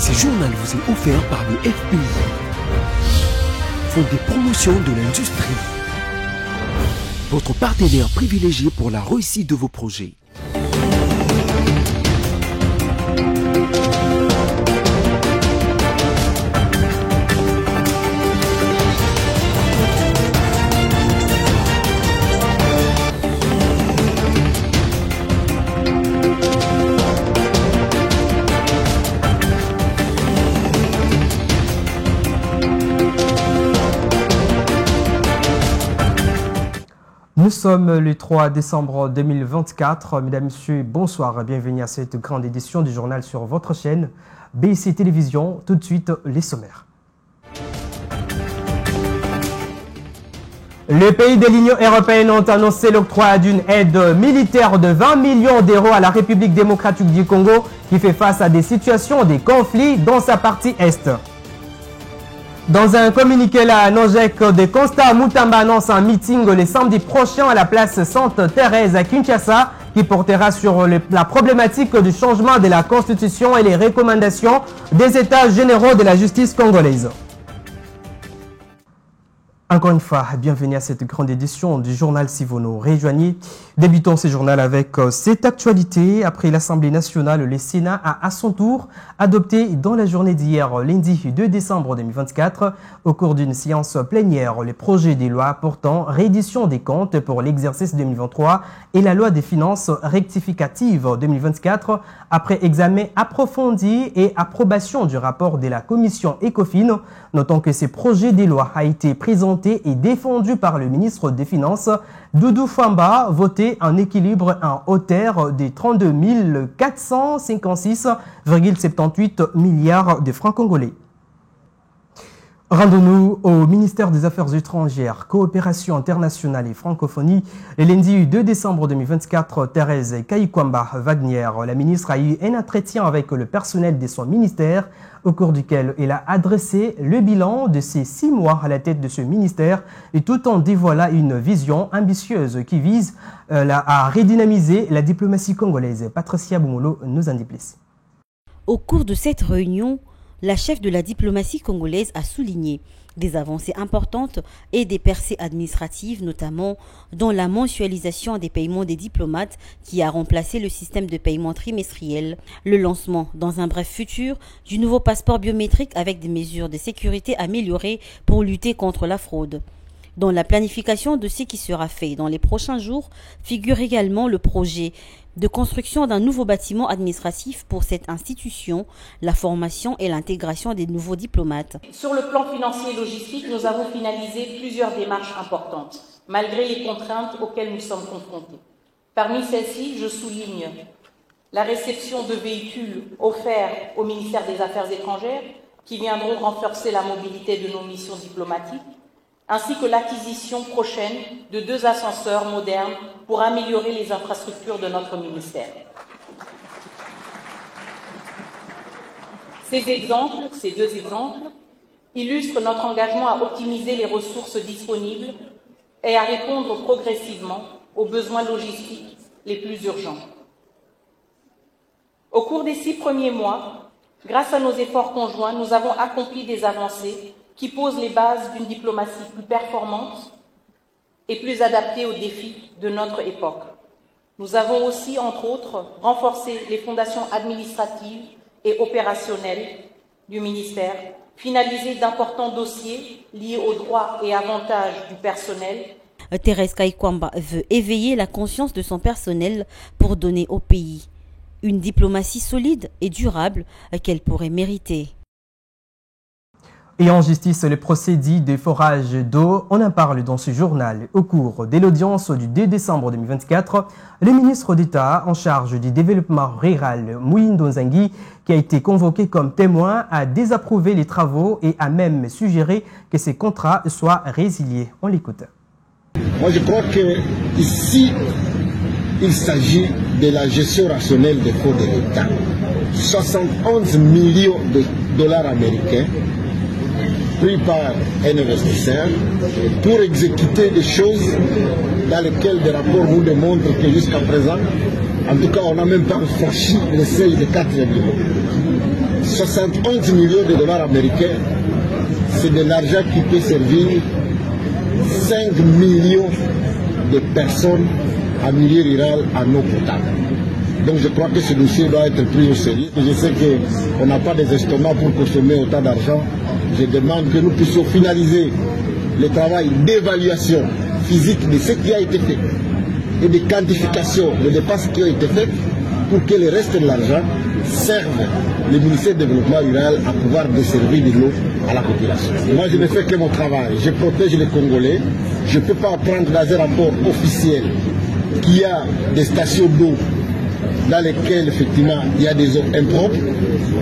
Ce journal vous est offert par le FPI, Fonds des promotions de l'industrie, votre partenaire privilégié pour la réussite de vos projets. Nous sommes le 3 décembre 2024. Mesdames, Messieurs, bonsoir. Bienvenue à cette grande édition du journal sur votre chaîne BIC Télévision. Tout de suite, les sommaires. Les pays de l'Union européenne ont annoncé l'octroi d'une aide militaire de 20 millions d'euros à la République démocratique du Congo qui fait face à des situations de conflits dans sa partie est. Dans un communiqué, la Nojek de Constat Moutamba annonce un meeting le samedi prochain à la place Sainte-Thérèse à Kinshasa qui portera sur la problématique du changement de la Constitution et les recommandations des États généraux de la justice congolaise. Encore une fois, bienvenue à cette grande édition du journal si vous nous rejoignez. Débutons ce journal avec cette actualité. Après l'Assemblée nationale, le Sénat a à son tour adopté dans la journée d'hier, lundi 2 décembre 2024, au cours d'une séance plénière, le projet de loi portant réédition des comptes pour l'exercice 2023 et la loi des finances rectificatives 2024, après examen approfondi et approbation du rapport de la commission ECOFIN, notant que ce projet de loi a été présenté et défendu par le ministre des Finances, Doudou Famba, voté en équilibre en hauteur de 32 456,78 milliards de francs congolais. Rendons-nous au ministère des Affaires étrangères, coopération internationale et francophonie. Le lundi 2 décembre 2024, Thérèse Kayikwamba Wagner, la ministre, a eu un entretien avec le personnel de son ministère, au cours duquel elle a adressé le bilan de ses 6 mois à la tête de ce ministère, et tout en dévoilant une vision ambitieuse qui vise à redynamiser la diplomatie congolaise. Patricia Boumolo nous en dit plus. Au cours de cette réunion, la chef de la diplomatie congolaise a souligné des avancées importantes et des percées administratives, notamment dans la mensualisation des paiements des diplomates qui a remplacé le système de paiement trimestriel, le lancement dans un bref futur du nouveau passeport biométrique avec des mesures de sécurité améliorées pour lutter contre la fraude. Dans la planification de ce qui sera fait dans les prochains jours figure également le projet de construction d'un nouveau bâtiment administratif pour cette institution, la formation et l'intégration des nouveaux diplomates. Sur le plan financier et logistique, nous avons finalisé plusieurs démarches importantes, malgré les contraintes auxquelles nous sommes confrontés. Parmi celles-ci, je souligne la réception de véhicules offerts au ministère des Affaires étrangères qui viendront renforcer la mobilité de nos missions diplomatiques, ainsi que l'acquisition prochaine de 2 ascenseurs modernes pour améliorer les infrastructures de notre ministère. Ces 2 exemples, illustrent notre engagement à optimiser les ressources disponibles et à répondre progressivement aux besoins logistiques les plus urgents. Au cours des 6 premiers mois, grâce à nos efforts conjoints, nous avons accompli des avancées qui posent les bases d'une diplomatie plus performante et plus adaptée aux défis de notre époque. Nous avons aussi, entre autres, renforcé les fondations administratives et opérationnelles du ministère, finalisé d'importants dossiers liés aux droits et avantages du personnel. Thérèse Kayikwamba veut éveiller la conscience de son personnel pour donner au pays une diplomatie solide et durable qu'elle pourrait mériter. Et en justice, le procès dit de forage d'eau, on en parle dans ce journal. Au cours de l'audience du 2 décembre 2024, le ministre d'État en charge du développement rural, Mouyindo Nzangi, qui a été convoqué comme témoin, a désapprouvé les travaux et a même suggéré que ces contrats soient résiliés. On l'écoute. Moi, je crois qu'ici, il s'agit de la gestion rationnelle des fonds de l'État. 71 millions de dollars américains pris par un investisseur pour exécuter des choses dans lesquelles des rapports nous démontrent que jusqu'à présent, en tout cas, on n'a même pas franchi le seuil de 4 millions. 71 millions de dollars américains, c'est de l'argent qui peut servir 5 millions de personnes en milieu rural en eau potable. Donc je crois que ce dossier doit être pris au sérieux. Je sais qu'on n'a pas des estomacs pour consommer autant d'argent. Je demande que nous puissions finaliser le travail d'évaluation physique de ce qui a été fait et de quantification des dépenses qui ont été faites pour que le reste de l'argent serve le ministère du Développement rural à pouvoir desservir de l'eau à la population. Moi, je ne fais que mon travail. Je protège les Congolais. Je ne peux pas prendre dans un rapport officiel qu'il y a des stations d'eau dans lesquelles, effectivement, il y a des eaux impropres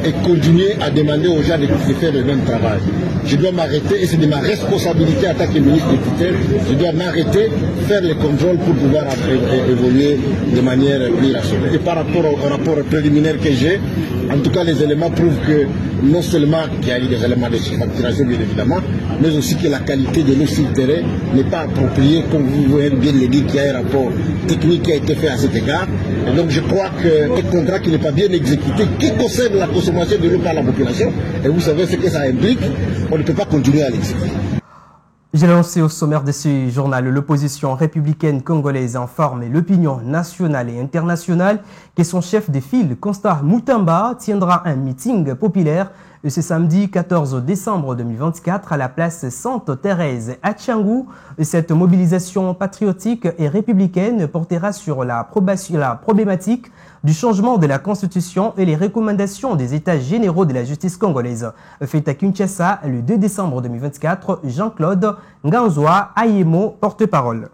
et continuer à demander aux gens de faire le même travail. Je dois m'arrêter, et c'est de ma responsabilité en tant que ministre de tutelle, je dois m'arrêter, faire les contrôles pour pouvoir évoluer de manière plus rationnelle. Et par rapport au rapport préliminaire que j'ai, en tout cas les éléments prouvent que non seulement qu'il y a eu des éléments de surfacturation bien évidemment, mais aussi que la qualité de l'eau sur le terrain n'est pas appropriée, comme vous voyez bien le dire qu'il y a un rapport technique qui a été fait à cet égard. Et donc je crois qu'un contrat qui n'est pas bien exécuté, qui concerne la consommation de l'eau par la population, et vous savez ce que ça implique, on ne peut pas continuer à l'exécuter. J'ai lancé au sommaire de ce journal, l'opposition républicaine congolaise informe l'opinion nationale et internationale que son chef de file, Constant Moutamba, tiendra un meeting populaire ce samedi 14 décembre 2024 à la place Sainte-Thérèse à Tchangou. Cette mobilisation patriotique et républicaine portera sur la problématique du changement de la Constitution et les recommandations des États généraux de la justice congolaise. Fait à Kinshasa le 2 décembre 2024, Jean-Claude Nganzoa Ayemo, porte-parole.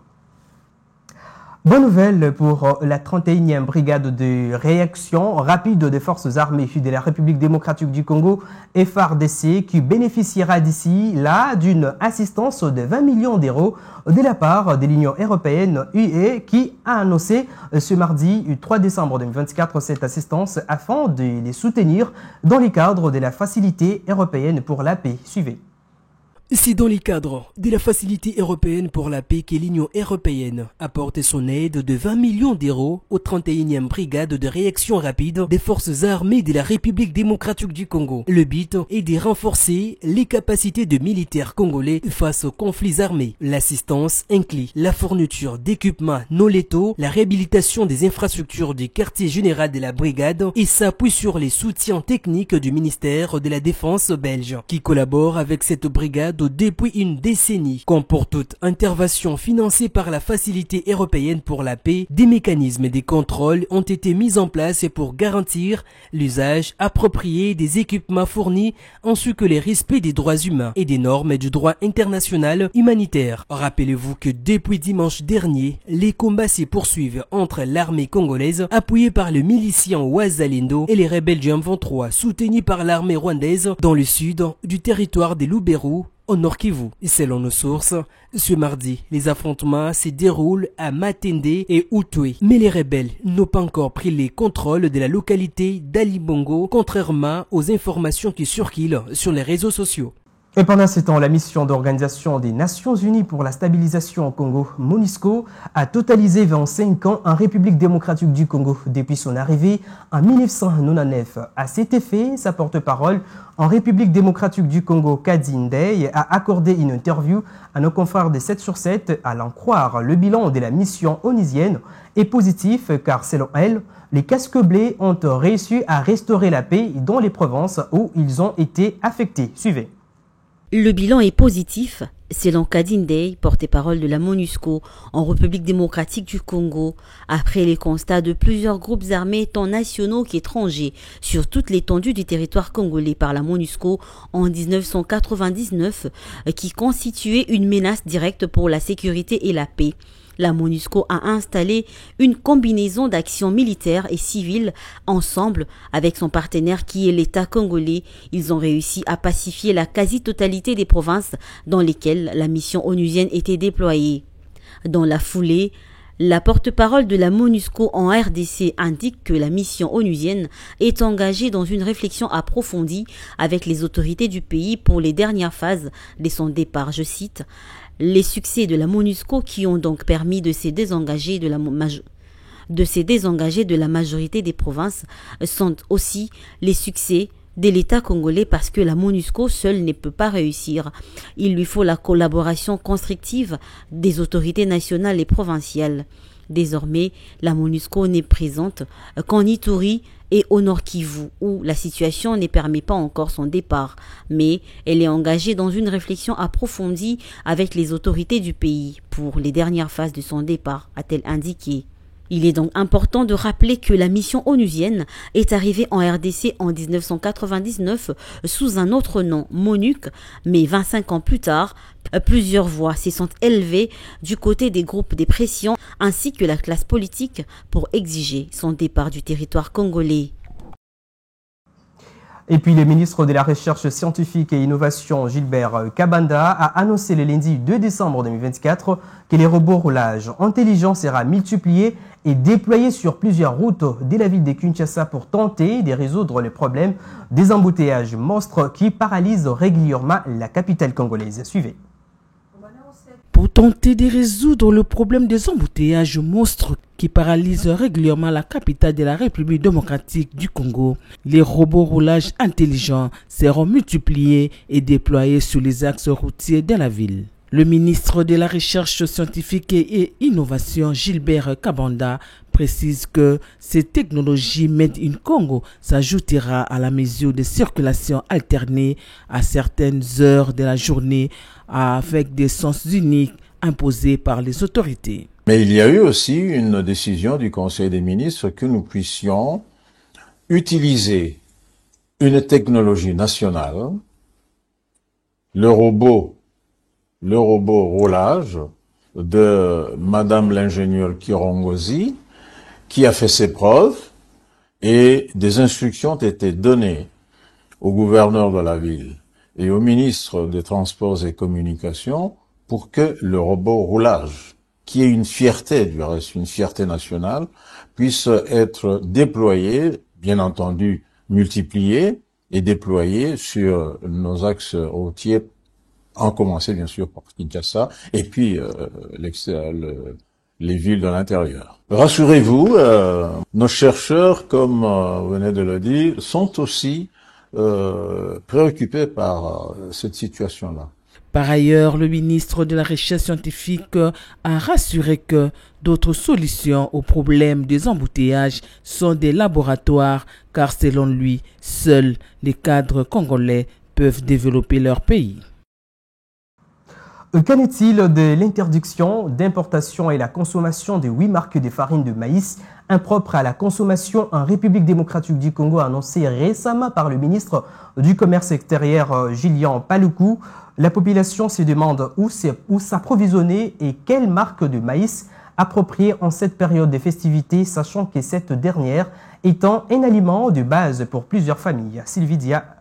Bonne nouvelle pour la 31e brigade de réaction rapide des forces armées de la République démocratique du Congo, FARDC, qui bénéficiera d'ici là d'une assistance de 20 millions d'euros de la part de l'Union européenne UE qui a annoncé ce mardi 3 décembre 2024 cette assistance afin de les soutenir dans le cadre de la Facilité européenne pour la paix. Suivez. C'est dans le cadre de la Facilité européenne pour la paix que l'Union européenne apporte son aide de 20 millions d'euros aux 31e brigade de réaction rapide des forces armées de la République démocratique du Congo. Le but est de renforcer les capacités de militaires congolais face aux conflits armés. L'assistance inclut la fourniture d'équipements non létaux, la réhabilitation des infrastructures du quartier général de la brigade et s'appuie sur les soutiens techniques du ministère de la Défense belge qui collabore avec cette brigade depuis une décennie. Comme pour toute intervention financée par la Facilité européenne pour la paix, des mécanismes de contrôle ont été mis en place pour garantir l'usage approprié des équipements fournis ainsi que le respect des droits humains et des normes du droit international humanitaire. Rappelez-vous que depuis dimanche dernier, les combats se poursuivent entre l'armée congolaise appuyée par le milicien Wazalendo et les rebelles du M23 soutenus par l'armée rwandaise dans le sud du territoire de Lubero au Nord Kivu. Selon nos sources, ce mardi, les affrontements se déroulent à Matende et Outoué. Mais les rebelles n'ont pas encore pris les contrôles de la localité d'Alibongo, contrairement aux informations qui circulent sur les réseaux sociaux. Et pendant ce temps, la mission d'Organisation des Nations Unies pour la stabilisation au Congo, MONUSCO, a totalisé 25 ans en République démocratique du Congo depuis son arrivée en 1999. À cet effet, sa porte-parole en République démocratique du Congo, Kadine Dey, a accordé une interview à nos confrères de 7 sur 7. À l'en croire, le bilan de la mission onusienne est positif car, selon elle, les casques bleus ont réussi à restaurer la paix dans les provinces où ils ont été affectés. Suivez. Le bilan est positif, selon Kadine Dey, porte-parole de la MONUSCO en République démocratique du Congo, après les constats de plusieurs groupes armés tant nationaux qu'étrangers sur toute l'étendue du territoire congolais par la MONUSCO en 1999, qui constituait une menace directe pour la sécurité et la paix. La MONUSCO a installé une combinaison d'actions militaires et civiles ensemble avec son partenaire qui est l'État congolais. Ils ont réussi à pacifier la quasi-totalité des provinces dans lesquelles la mission onusienne était déployée. Dans la foulée, la porte-parole de la MONUSCO en RDC indique que la mission onusienne est engagée dans une réflexion approfondie avec les autorités du pays pour les dernières phases de son départ. Je cite: « Les succès de la MONUSCO qui ont donc permis de se désengager de la majorité des provinces sont aussi les succès de l'État congolais parce que la MONUSCO seule ne peut pas réussir. Il lui faut la collaboration constructive des autorités nationales et provinciales. Désormais, la MONUSCO n'est présente qu'en Ituri et au Nord Kivu, où la situation ne permet pas encore son départ, mais elle est engagée dans une réflexion approfondie avec les autorités du pays pour les dernières phases de son départ, a-t-elle indiqué. Il est donc important de rappeler que la mission onusienne est arrivée en RDC en 1999 sous un autre nom, MONUC, mais 25 ans plus tard, plusieurs voix se sont élevées du côté des groupes de pression ainsi que la classe politique pour exiger son départ du territoire congolais. Et puis le ministre de la Recherche scientifique et innovation, Gilbert Kabanda, a annoncé le lundi 2 décembre 2024 que les robots roulage intelligents sera multiplié et déployé sur plusieurs routes de la ville de Kinshasa pour tenter de résoudre les problèmes des embouteillages monstres qui paralysent régulièrement la capitale congolaise. Suivez. Pour tenter de résoudre le problème des embouteillages monstres qui paralysent régulièrement la capitale de la République démocratique du Congo, les robots roulage intelligents seront multipliés et déployés sur les axes routiers de la ville. Le ministre de la Recherche scientifique et innovation, Gilbert Kabanda, précise que ces technologies Made in Congo s'ajoutera à la mesure de circulation alternée à certaines heures de la journée avec des sens uniques imposés par les autorités. Mais il y a eu aussi une décision du Conseil des ministres que nous puissions utiliser une technologie nationale, le robot roulage de Madame l'ingénieure Kirongozi, qui a fait ses preuves, et des instructions ont été données au gouverneur de la ville et au ministre des Transports et Communications pour que le robot roulage, qui est une fierté, du reste une fierté nationale, puisse être déployé, bien entendu multiplié et déployé sur nos axes routiers, en commencer bien sûr par Kinshasa et puis les villes de l'intérieur. Rassurez-vous, nos chercheurs, comme vous venez de le dire, sont aussi préoccupés par cette situation-là. Par ailleurs, le ministre de la Recherche scientifique a rassuré que d'autres solutions aux problèmes des embouteillages sont des laboratoires, car selon lui, seuls les cadres congolais peuvent développer leur pays. Qu'en est-il de l'interdiction d'importation et la consommation de 8 marques de farine de maïs impropres à la consommation en République démocratique du Congo, annoncé récemment par le ministre du Commerce extérieur Julien Paluku? La population se demande où s'approvisionner et quelle marque de maïs appropriée en cette période de festivités, sachant que cette dernière étant un aliment de base pour plusieurs familles. Sylvie Dia.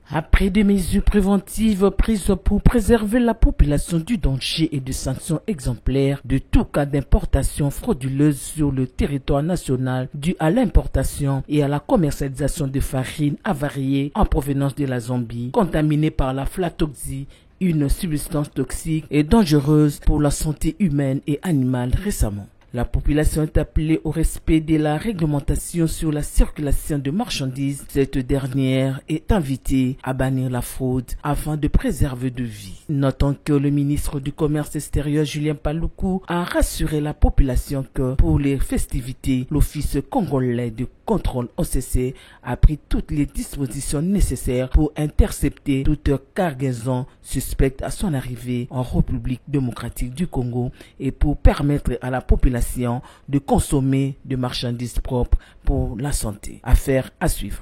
Après des mesures préventives prises pour préserver la population du danger et de sanctions exemplaires de tout cas d'importation frauduleuse sur le territoire national dû à l'importation et à la commercialisation de farine avariée en provenance de la Zambie, contaminée par la flatoxie, une substance toxique et dangereuse pour la santé humaine et animale récemment. La population est appelée au respect de la réglementation sur la circulation de marchandises. Cette dernière est invitée à bannir la fraude afin de préserver de vies. Notons que le ministre du Commerce extérieur Julien Paluku a rassuré la population que pour les festivités, l'Office congolais de contrôle OCC a pris toutes les dispositions nécessaires pour intercepter toute cargaison suspecte à son arrivée en République démocratique du Congo et pour permettre à la population de consommer de marchandises propres pour la santé. Affaire à suivre.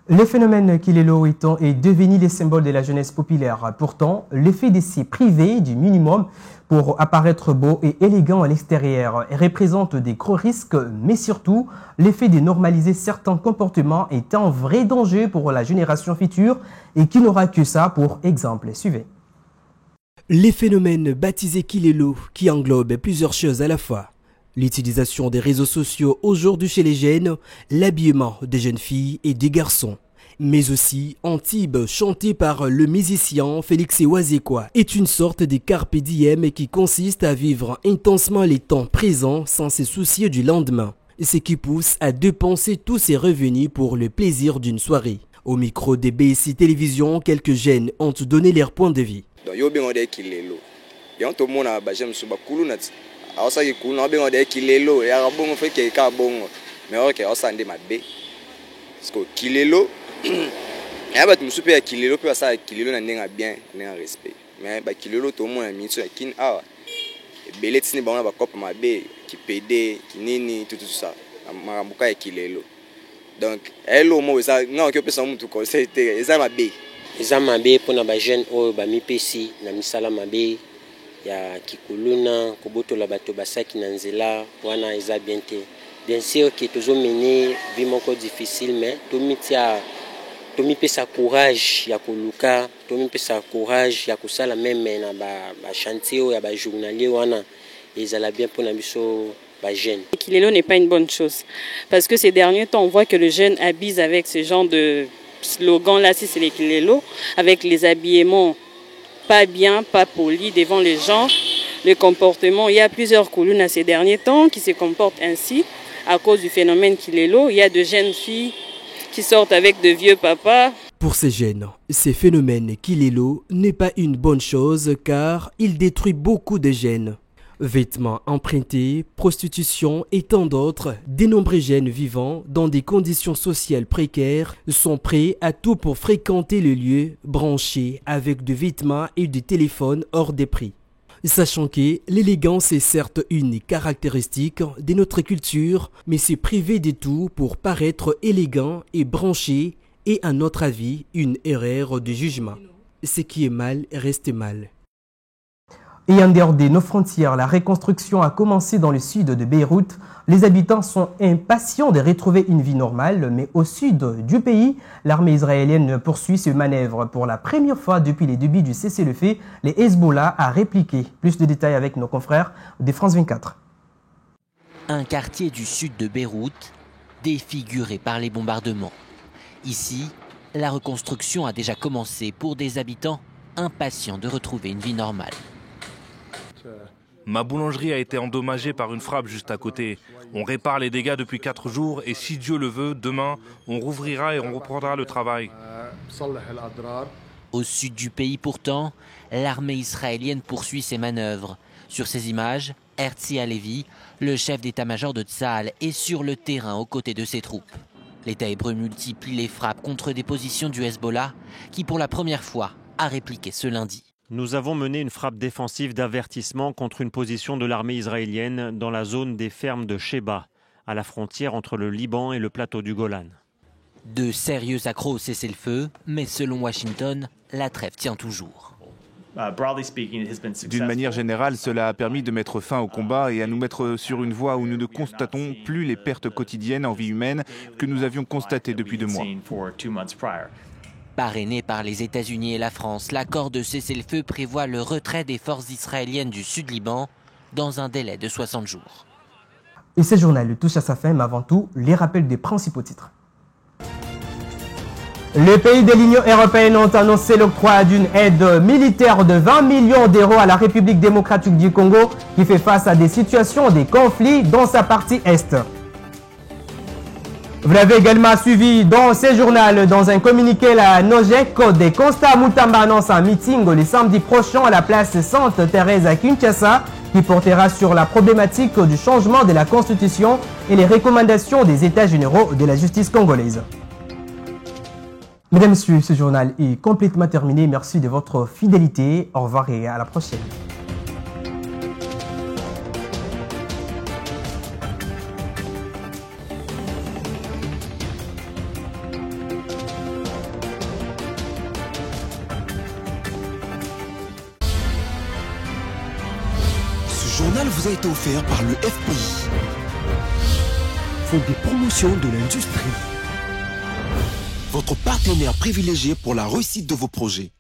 Le phénomène Kilelo est devenu le symbole de la jeunesse populaire. Pourtant, le fait de s'y priver du minimum pour apparaître beau et élégant à l'extérieur représente des gros risques, mais surtout, le fait de normaliser certains comportements est un vrai danger pour la génération future et qui n'aura que ça pour exemple. Suivez. Les phénomènes baptisés Kilelo qui englobent plusieurs choses à la fois. L'utilisation des réseaux sociaux aujourd'hui chez les jeunes, l'habillement des jeunes filles et des garçons. Mais aussi Antibes, chanté par le musicien Félix Wazekwa, est une sorte de carpe diem qui consiste à vivre intensement les temps présents sans se soucier du lendemain. ce qui pousse à dépenser tous ses revenus pour le plaisir d'une soirée. Au micro de BSI Télévision, quelques jeunes ont donné leur point de vue. Donc, hello, moi, ça, non, que personne ne conseille, ça m'a bé. Ça m'a bé pour les jeunes, oh, bah, mi pesi, na misala m'a bé, ya kikuluna, koboto la bato basaki nanzela, wana eza bien te. Bien sûr que toujours mené, vie mon corps difficile, mais tout mi pesa courage, ya koluka, tout mi pesa courage, ya kusala même na ba chantier, ya ba journalier, wana, ils allaient bien pour la mission. Le kilelo n'est pas une bonne chose parce que ces derniers temps on voit que le jeune abuse avec ce genre de slogan là, si c'est les kilelo, avec les habillements pas bien, pas polis devant les gens, le comportement. Il y a plusieurs Koulouna ces derniers temps qui se comportent ainsi à cause du phénomène kilelo. Il y a de jeunes filles qui sortent avec de vieux papas. Pour ces jeunes, ce phénomène kilelo n'est pas une bonne chose car il détruit beaucoup de jeunes. Vêtements empruntés, prostitution et tant d'autres, de nombreux jeunes vivant dans des conditions sociales précaires sont prêts à tout pour fréquenter le lieu branché avec des vêtements et des téléphones hors des prix. Sachant que l'élégance est certes une caractéristique de notre culture, mais se priver de tout pour paraître élégant et branché est à notre avis une erreur de jugement. Ce qui est mal reste mal. Et en dehors de nos frontières, la reconstruction a commencé dans le sud de Beyrouth. Les habitants sont impatients de retrouver une vie normale, mais au sud du pays, l'armée israélienne poursuit ses manœuvres. Pour la première fois depuis les débuts du cessez-le-feu, les Hezbollah a répliqué. Plus de détails avec nos confrères de France 24. Un quartier du sud de Beyrouth, défiguré par les bombardements. Ici, la reconstruction a déjà commencé pour des habitants impatients de retrouver une vie normale. Ma boulangerie a été endommagée par une frappe juste à côté. On répare les dégâts depuis 4 jours et si Dieu le veut, demain, on rouvrira et on reprendra le travail. Au sud du pays pourtant, l'armée israélienne poursuit ses manœuvres. Sur ces images, Herzi Halevi, le chef d'état-major de Tsahal, est sur le terrain aux côtés de ses troupes. L'État hébreu multiplie les frappes contre des positions du Hezbollah qui pour la première fois a répliqué ce lundi. Nous avons mené une frappe défensive d'avertissement contre une position de l'armée israélienne dans la zone des fermes de Sheba, à la frontière entre le Liban et le plateau du Golan. De sérieux accros au cessez-le-feu, mais selon Washington, la trêve tient toujours. D'une manière générale, cela a permis de mettre fin au combat et à nous mettre sur une voie où nous ne constatons plus les pertes quotidiennes en vie humaine que nous avions constatées depuis 2 mois. Parrainé par les États-Unis et la France, l'accord de cessez-le-feu prévoit le retrait des forces israéliennes du Sud-Liban dans un délai de 60 jours. Et ce journal touche à sa fin, mais avant tout, les rappels des principaux titres. Les pays de l'Union européenne ont annoncé l'octroi d'une aide militaire de 20 millions d'euros à la République démocratique du Congo qui fait face à des situations de conflits dans sa partie est. Vous l'avez également suivi dans ce journal. Dans un communiqué, la Nogec des Constats Moutamba annonce un meeting le samedi prochain à la place Sainte-Thérèse à Kinshasa qui portera sur la problématique du changement de la Constitution et les recommandations des États généraux de la justice congolaise. Mesdames et messieurs, ce journal est complètement terminé. Merci de votre fidélité. Au revoir et à la prochaine. Ce journal vous a été offert par le FPI, Fonds des promotions de l'industrie, votre partenaire privilégié pour la réussite de vos projets.